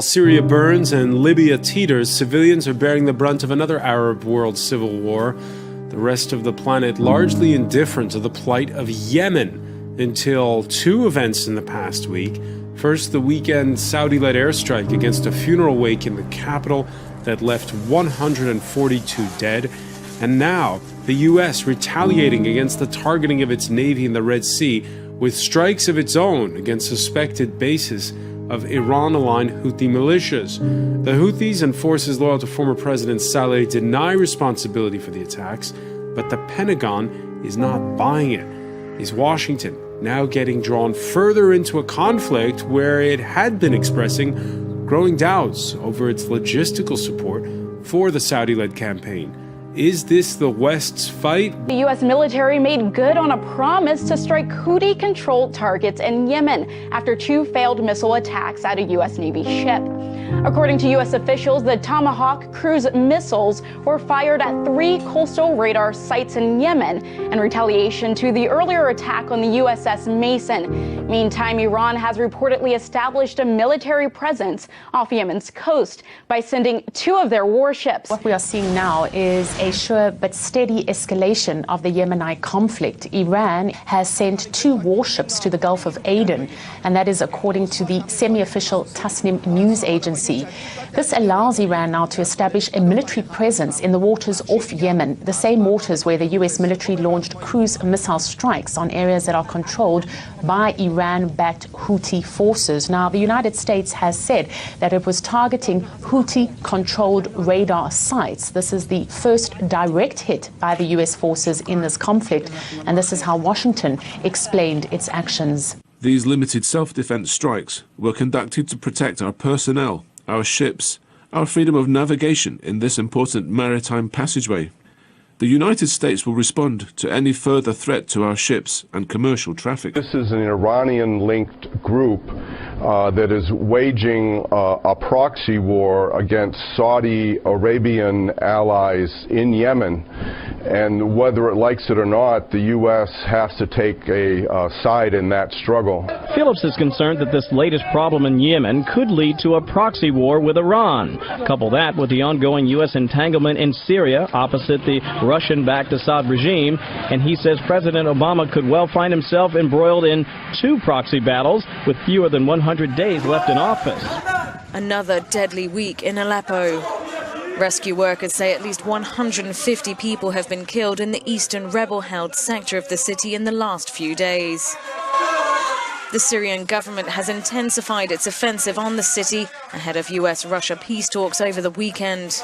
Syria burns and Libya teeters, civilians are bearing the brunt of another Arab world civil war. The rest of the planet largely indifferent to the plight of Yemen until two events in the past week. First, the weekend Saudi-led airstrike against a funeral wake in the capital that left 142 dead. And now, the U.S. retaliating against the targeting of its navy in the Red Sea with strikes of its own against suspected bases of Iran-aligned Houthi militias. The Houthis and forces loyal to former President Saleh deny responsibility for the attacks, but the Pentagon is not buying it. Is Washington now getting drawn further into a conflict where it had been expressing growing doubts over its logistical support for the Saudi-led campaign? Is this the West's fight? The U.S. military made good on a promise to strike Houthi-controlled targets in Yemen after two failed missile attacks at a U.S. Navy ship. According to U.S. officials, the Tomahawk cruise missiles were fired at 3 coastal radar sites in Yemen in retaliation to the earlier attack on the USS Mason. Meantime, Iran has reportedly established a military presence off Yemen's coast by sending 2 of their warships. What we are seeing now is a sure but steady escalation of the Yemeni conflict. Iran has sent 2 warships to the Gulf of Aden, and that is according to the semi-official Tasnim news agency. This allows Iran now to establish a military presence in the waters off Yemen, the same waters where the U.S. military launched cruise missile strikes on areas that are controlled by Iran-backed Houthi forces. Now, the United States has said that it was targeting Houthi-controlled radar sites. This is the first direct hit by the U.S. forces in this conflict, and this is how Washington explained its actions. These limited self-defense strikes were conducted to protect our personnel, our ships, our freedom of navigation in this important maritime passageway. The United States will respond to any further threat to our ships and commercial traffic. This is an Iranian-linked group that is waging a proxy war against Saudi Arabian allies in Yemen. And whether it likes it or not, the U.S. has to take a side in that struggle. Phillips is concerned that this latest problem in Yemen could lead to a proxy war with Iran. Couple that with the ongoing U.S. entanglement in Syria opposite the Russian-backed Assad regime, and he says President Obama could well find himself embroiled in 2 proxy battles with fewer than 100 days left in office. Another deadly week in Aleppo. Rescue workers say at least 150 people have been killed in the eastern rebel-held sector of the city in the last few days. The Syrian government has intensified its offensive on the city ahead of US-Russia peace talks over the weekend.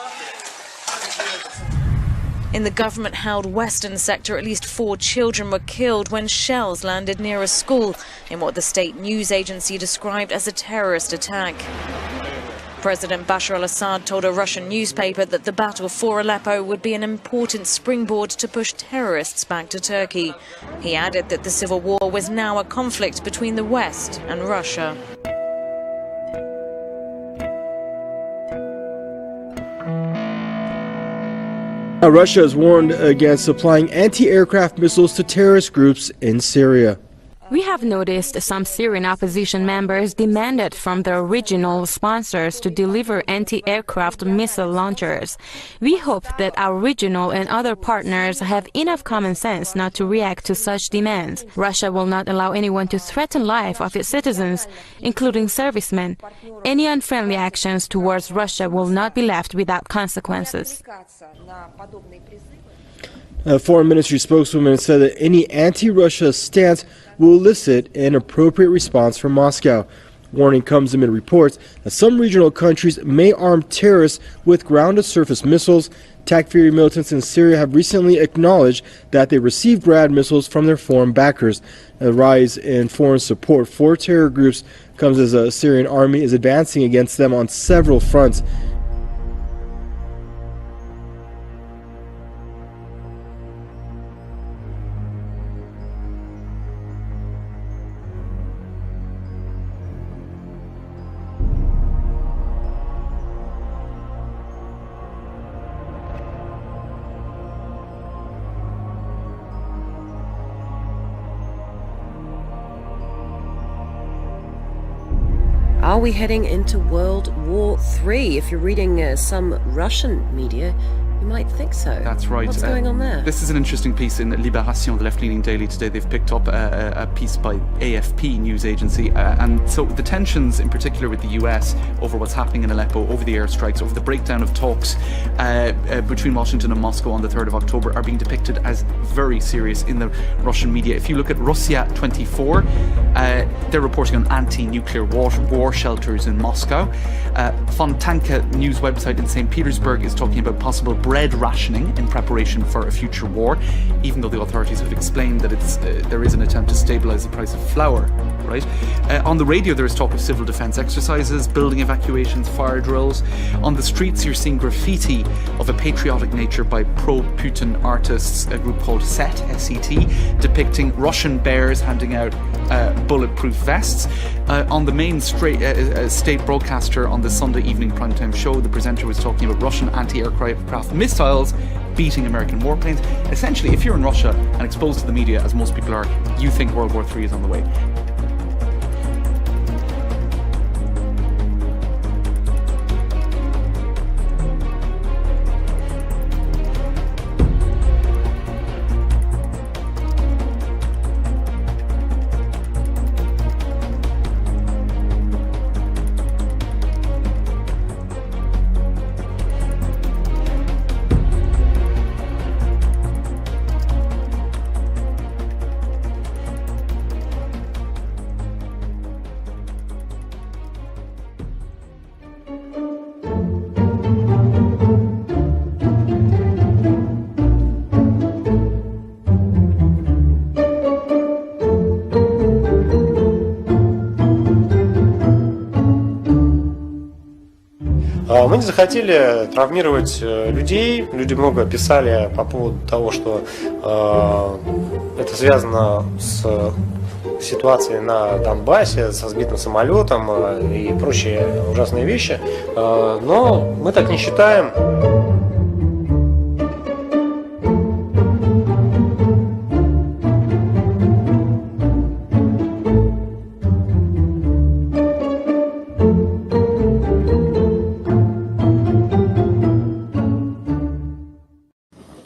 In the government-held western sector, at least 4 children were killed when shells landed near a school in what the state news agency described as a terrorist attack. President Bashar al-Assad told a Russian newspaper that the battle for Aleppo would be an important springboard to push terrorists back to Turkey. He added that the civil war was now a conflict between the West and Russia. Russia has warned against supplying anti-aircraft missiles to terrorist groups in Syria. We have noticed some Syrian opposition members demanded from the original sponsors to deliver anti-aircraft missile launchers. We hope that our regional and other partners have enough common sense not to react to such demands. Russia will not allow anyone to threaten life of its citizens, including servicemen. Any unfriendly actions towards Russia will not be left without consequences. A Foreign Ministry spokeswoman said that any anti-Russia stance will elicit an appropriate response from Moscow. Warning comes amid reports that some regional countries may arm terrorists with ground-to-surface missiles. TAC-free militants in Syria have recently acknowledged that they received Grad missiles from their foreign backers. A rise in foreign support for terror groups comes as the Syrian army is advancing against them on several fronts. Are we heading into World War III? If you're reading some Russian media, you might think so. That's right. What's going on there? This is an interesting piece in Libération, the left-leaning daily today. They've picked up a piece by AFP news agency. And so the tensions, in particular with the US, over what's happening in Aleppo, over the airstrikes, over the breakdown of talks between Washington and Moscow on the 3rd of October are being depicted as very serious in the Russian media. If you look at Russia 24, they're reporting on anti-nuclear war shelters in Moscow. Fontanka news website in St. Petersburg is talking about possible bread rationing in preparation for a future war, even though the authorities have explained that there is an attempt to stabilise the price of flour. Right? On the radio there is talk of civil defence exercises, building evacuations, fire drills. On the streets you're seeing graffiti of a patriotic nature by pro-Putin artists, a group called SET, S-E-T, depicting Russian bears handing out bulletproof vests. On the main state broadcaster on the Sunday evening primetime show, the presenter was talking about Russian anti-aircraft missiles beating American warplanes. Essentially, if you're in Russia and exposed to the media, as most people are, you think World War III is on the way. Мы не захотели травмировать людей. Люди много писали по поводу того, что это связано с ситуацией на Донбассе, со сбитым самолетом и прочие ужасные вещи. Но мы так не считаем.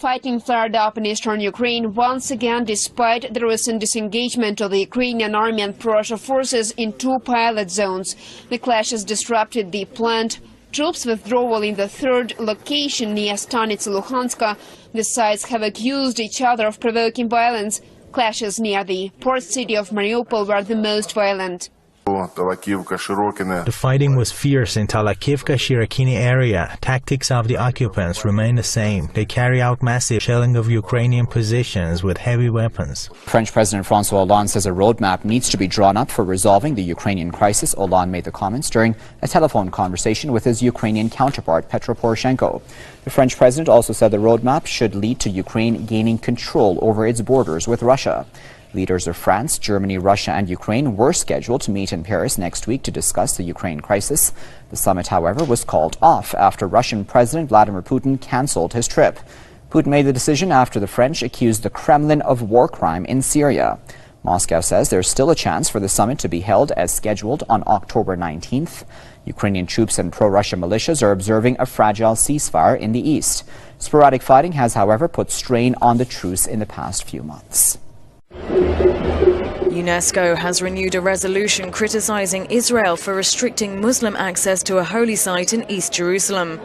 Fighting flared up in eastern Ukraine once again despite the recent disengagement of the Ukrainian army and pro-Russia forces in two pilot zones. The clashes disrupted the planned troops withdrawal in the third location near Stanitsa Luhanska. The sides have accused each other of provoking violence. Clashes near the port city of Mariupol were the most violent. The fighting was fierce in Talakivka-Shirokini area. Tactics of the occupants remain the same. They carry out massive shelling of Ukrainian positions with heavy weapons. French President François Hollande says a roadmap needs to be drawn up for resolving the Ukrainian crisis. Hollande made the comments during a telephone conversation with his Ukrainian counterpart, Petro Poroshenko. The French president also said the roadmap should lead to Ukraine gaining control over its borders with Russia. Leaders of France, Germany, Russia and Ukraine were scheduled to meet in Paris next week to discuss the Ukraine crisis. The summit, however, was called off after Russian President Vladimir Putin cancelled his trip. Putin made the decision after the French accused the Kremlin of war crime in Syria. Moscow says there's still a chance for the summit to be held as scheduled on October 19th. Ukrainian troops and pro-Russia militias are observing a fragile ceasefire in the east. Sporadic fighting has, however, put strain on the truce in the past few months. UNESCO has renewed a resolution criticizing Israel for restricting Muslim access to a holy site in East Jerusalem.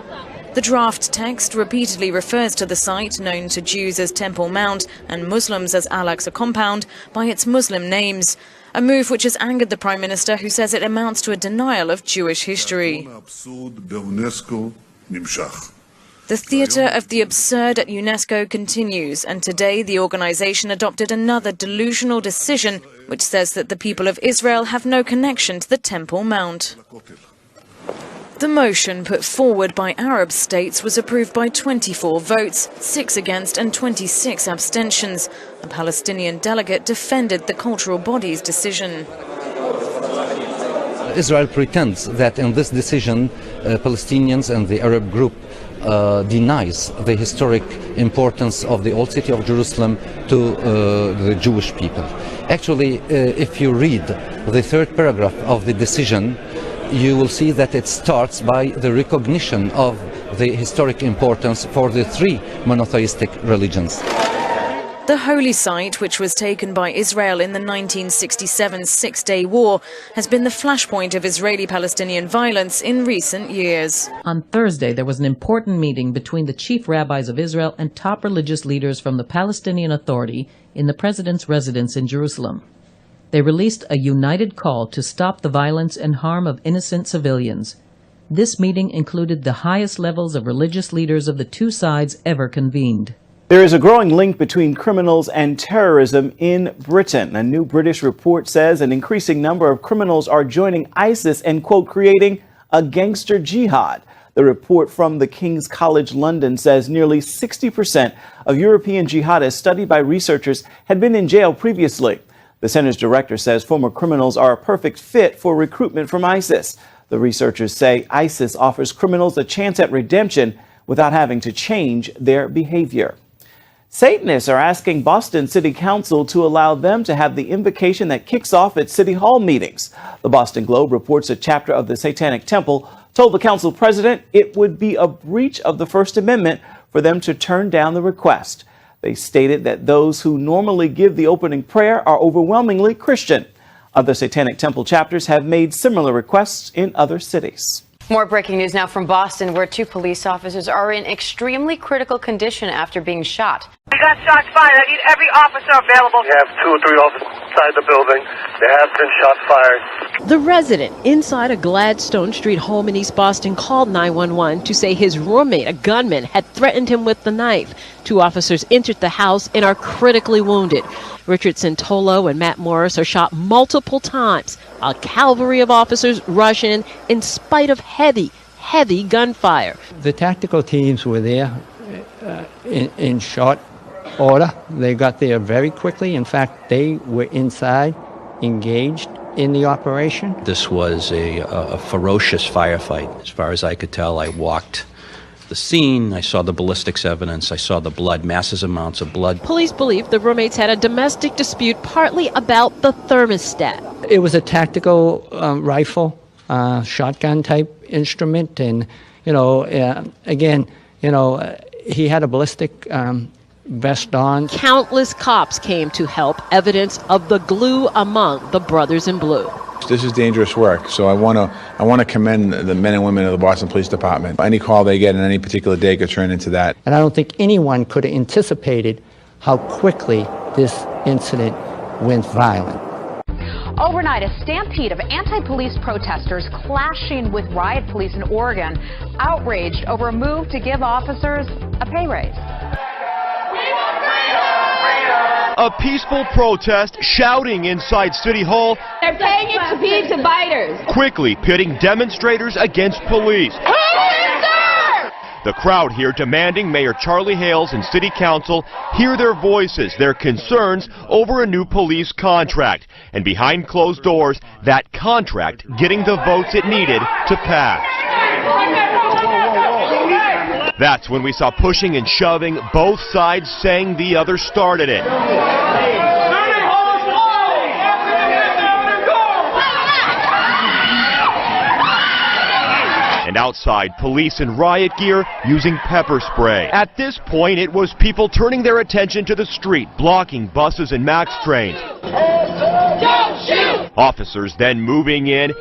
The draft text repeatedly refers to the site, known to Jews as Temple Mount and Muslims as Al-Aqsa Compound, by its Muslim names, a move which has angered the Prime Minister, who says it amounts to a denial of Jewish history. The theatre of the absurd at UNESCO continues, and today the organisation adopted another delusional decision which says that the people of Israel have no connection to the Temple Mount. The motion put forward by Arab states was approved by 24 votes, 6 against and 26 abstentions. A Palestinian delegate defended the cultural body's decision. Israel pretends that in this decision Palestinians and the Arab group denies the historic importance of the old city of Jerusalem to the Jewish people. Actually, if you read the third paragraph of the decision, you will see that it starts by the recognition of the historic importance for the three monotheistic religions. The holy site, which was taken by Israel in the 1967 Six-Day War, has been the flashpoint of Israeli-Palestinian violence in recent years. On Thursday, there was an important meeting between the chief rabbis of Israel and top religious leaders from the Palestinian Authority in the president's residence in Jerusalem. They released a united call to stop the violence and harm of innocent civilians. This meeting included the highest levels of religious leaders of the two sides ever convened. There is a growing link between criminals and terrorism in Britain. A new British report says an increasing number of criminals are joining ISIS and, quote, creating a gangster jihad. The report from the King's College London says nearly 60% of European jihadists studied by researchers had been in jail previously. The center's director says former criminals are a perfect fit for recruitment from ISIS. The researchers say ISIS offers criminals a chance at redemption without having to change their behavior. Satanists are asking Boston City Council to allow them to have the invocation that kicks off at City Hall meetings. The Boston Globe reports a chapter of the Satanic Temple told the council president it would be a breach of the First Amendment for them to turn down the request. They stated that those who normally give the opening prayer are overwhelmingly Christian. Other Satanic Temple chapters have made similar requests in other cities. More breaking news now from Boston, where two police officers are in extremely critical condition after being shot. We got shots fired. I need every officer available. We have 2 or 3 officers inside the building. There have been shots fired. The resident inside a Gladstone Street home in East Boston called 911 to say his roommate, a gunman, had threatened him with the knife. 2 officers entered the house and are critically wounded. Richard Santolo and Matt Morris are shot multiple times. A cavalry of officers rush in spite of heavy gunfire. The tactical teams were there in short order. They got there very quickly. In fact, they were inside, engaged in the operation. This was a ferocious firefight. As far as I could tell, I walked the scene, I saw the ballistics evidence, I saw the blood, massive amounts of blood. Police believe the roommates had a domestic dispute partly about the thermostat. It was a tactical rifle, shotgun type instrument, and again, he had a ballistic vest on. Countless cops came to help, evidence of the glue among the brothers in blue. This is dangerous work, so I want to commend the men and women of the Boston Police Department. Any call they get on any particular day could turn into that. And I don't think anyone could have anticipated how quickly this incident went violent. Overnight, a stampede of anti-police protesters clashing with riot police in Oregon, outraged over a move to give officers a pay raise. A peaceful protest shouting inside City Hall. They're paying it to pizza biters. Quickly pitting demonstrators against police. The crowd here demanding Mayor Charlie Hales and City Council hear their voices, their concerns over a new police contract. And behind closed doors, that contract getting the votes it needed to pass. That's when we saw pushing and shoving, both sides saying the other started it. And outside, police in riot gear using pepper spray. At this point, it was people turning their attention to the street, blocking buses and MAX trains. Don't shoot! Officers then moving in.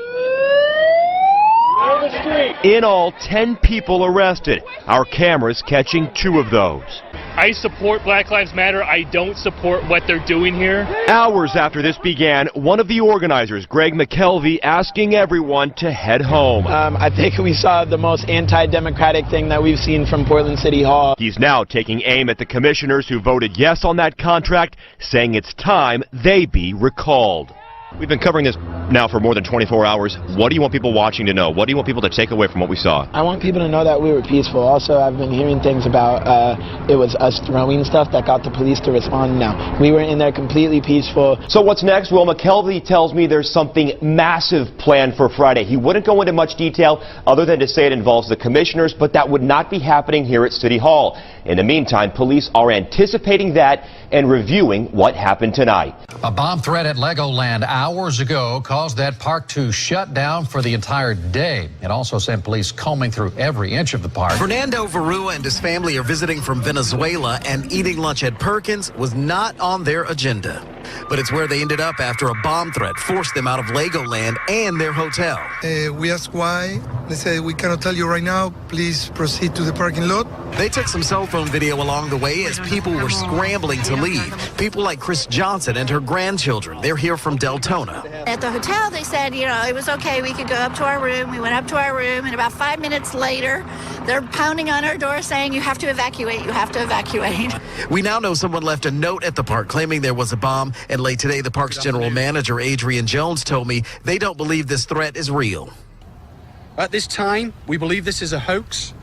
In all, 10 people arrested. Our cameras catching 2 of those. I support Black Lives Matter. I don't support what they're doing here. Hours after this began, one of the organizers, Greg McKelvey, asking everyone to head home. I think we saw the most anti-democratic thing that we've seen from Portland City Hall. He's now taking aim at the commissioners who voted yes on that contract, saying it's time they be recalled. We've been covering this now for more than 24 hours. What do you want people watching to know? What do you want people to take away from what we saw? I want people to know that we were peaceful. Also, I've been hearing things about it was us throwing stuff that got the police to respond. Now, we were in there completely peaceful. So what's next? Well, McKelvey tells me there's something massive planned for Friday. He wouldn't go into much detail other than to say it involves the commissioners, but that would not be happening here at City Hall. In the meantime, police are anticipating that and reviewing what happened tonight. A bomb threat at Legoland hours ago caused that park to shut down for the entire day. It also sent police combing through every inch of the park. Fernando Varua and his family are visiting from Venezuela, and eating lunch at Perkins was not on their agenda. But it's where they ended up after a bomb threat forced them out of Legoland and their hotel. We asked why. They said, we cannot tell you right now. Please proceed to the parking lot. They took some cell phone video along the way as people were scrambling to leave. People like Chris Johnson and her grandchildren. They're here from Deltona. At the hotel, they said, it was okay. We could go up to our room. We went up to our room, and about 5 minutes later, they're pounding on our door saying, you have to evacuate. You have to evacuate. We now know someone left a note at the park claiming there was a bomb. And late today, the park's general manager, Adrian Jones, told me they don't believe this threat is real. At this time, we believe this is a hoax,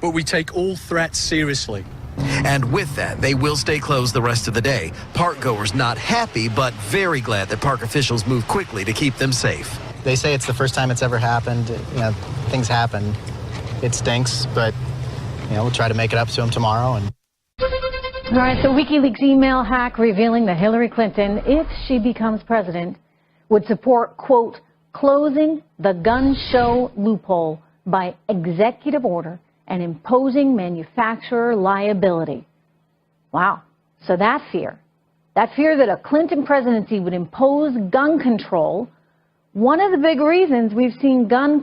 but we take all threats seriously. And with that, they will stay closed the rest of the day. Park goers not happy, but very glad that park officials moved quickly to keep them safe. They say it's the first time it's ever happened. Things happen. It stinks, but we'll try to make it up to them tomorrow. All right, so WikiLeaks email hack revealing that Hillary Clinton, if she becomes president, would support, quote, closing the gun show loophole by executive order and imposing manufacturer liability. Wow. So that fear that a Clinton presidency would impose gun control, one of the big reasons we've seen gun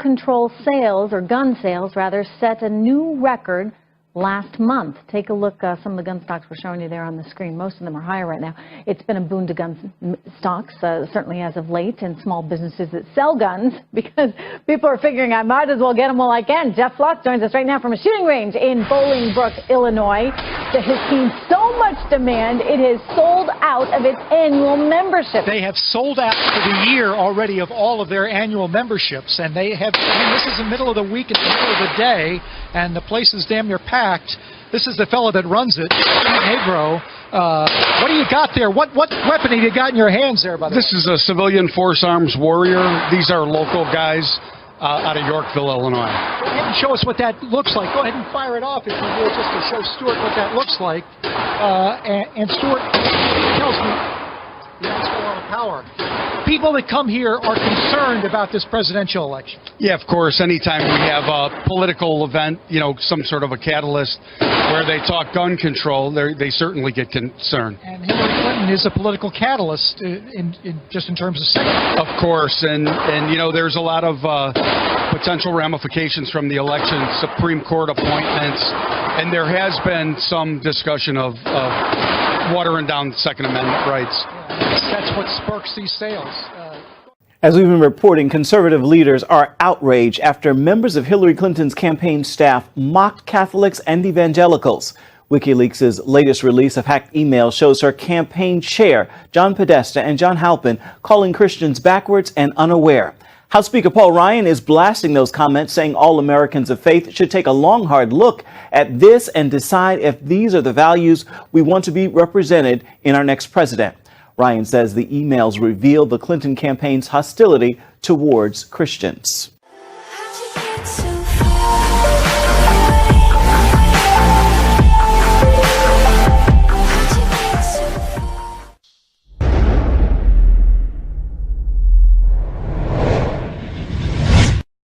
sales rather, set a new record last month. Take a look, some of the gun stocks we're showing you there on the screen. Most of them are higher right now. It's been a boon to gun stocks, certainly as of late, and small businesses that sell guns, because people are figuring I might as well get them while I can. Jeff Floss joins us right now from a shooting range in Bolingbrook, Illinois, that has seen so much demand it has sold out of its annual membership. They have sold out for the year already of all of their annual memberships, and they have, this is the middle of the week, it's the middle of the day, and the place is damn near packed. This is the fellow that runs it, Steve Negro. What do you got there? What weapon have you got in your hands there, by the way? This is a civilian force arms warrior. These are local guys out of Yorkville, Illinois. Go ahead and show us what that looks like. Go ahead and fire it off, if you will, just to show Stuart what that looks like. And Stuart tells me he has a lot of power. People that come here are concerned about this presidential election. Yeah, of course. Anytime we have a political event, some sort of a catalyst where they talk gun control, they certainly get concerned. And Hillary Clinton is a political catalyst in terms of sentiment. Of course, and there's a lot of potential ramifications from the election, Supreme Court appointments, and there has been some discussion of watering down Second Amendment rights. That's what sparks these sales. As we've been reporting, conservative leaders are outraged after members of Hillary Clinton's campaign staff mocked Catholics and evangelicals. WikiLeaks' latest release of hacked emails shows her campaign chair, John Podesta, and John Halpin calling Christians backwards and unaware. House Speaker Paul Ryan is blasting those comments, saying all Americans of faith should take a long, hard look at this and decide if these are the values we want to be represented in our next president. Ryan says the emails reveal the Clinton campaign's hostility towards Christians.